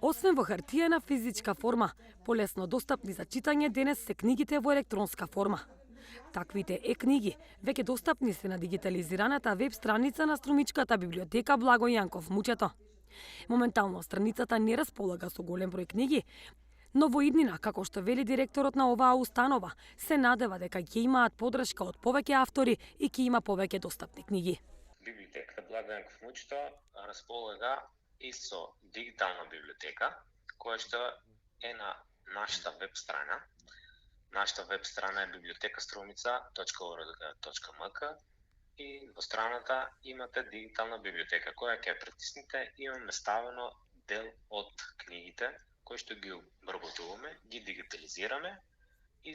Освен во хартиена физичка форма, полесно достапни за читање денес се книгите во електронска форма. Таквите е-книги веќе достапни се на дигитализираната веб страница на Струмичката библиотека Благој Јанков Мучето. Моментално страницата не располага со голем број книги, но во иднина, како што вели директорот на оваа установа, се надева дека ќе имаат поддршка од повеќе автори и ќе има повеќе достапни книги. Библиотеката Благој Јанков Мучето располага и со дигитална библиотека, која што е на нашата веб страна. Нашата веб страна е bibliotekastromica.org.mk и во страната имате дигитална библиотека, која ќе притиснете и имаме ставено дел од книгите кои што ги обработуваме, ги дигитализираме и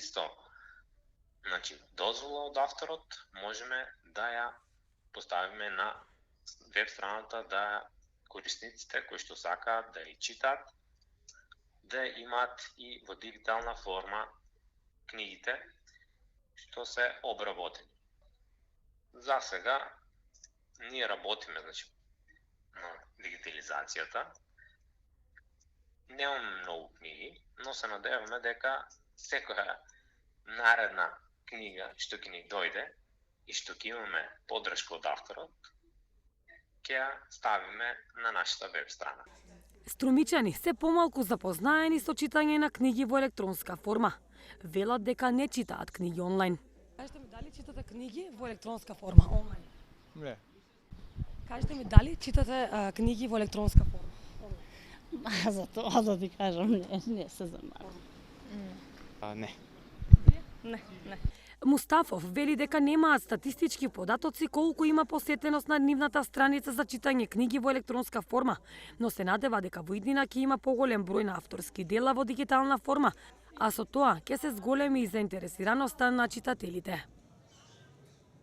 дозвола од авторот можеме да ја поставиме на веб страната да корисниците кои што сакаат да ја читаат, да имаат и во дигитална форма книгите што се обработени. За сега ние работиме на дигитализацијата. Немаме многу книги, но се надеваме дека секоја наредна книга што ќе ни дојде и што ќе имаме поддршка од авторот, ќе ја ставиме на нашата веб страна. Струмичани се помалку запознаени со читање на книги во електронска форма. Велат дека не читаат книги онлайн. Кажете ми дали читате книги во електронска форма онлайн? Не. Кажете ми дали читате книги во електронска форма? За тоа да ти кажам, не се замарам. Не. Не. Мустафов вели дека немаат статистички податоци колку има посетеност на нивната страница за читање книги во електронска форма, но се надева дека во иднина ќе има поголем број на авторски дела во дигитална форма, а со тоа ќе се зголеми и заинтересираноста на читателите.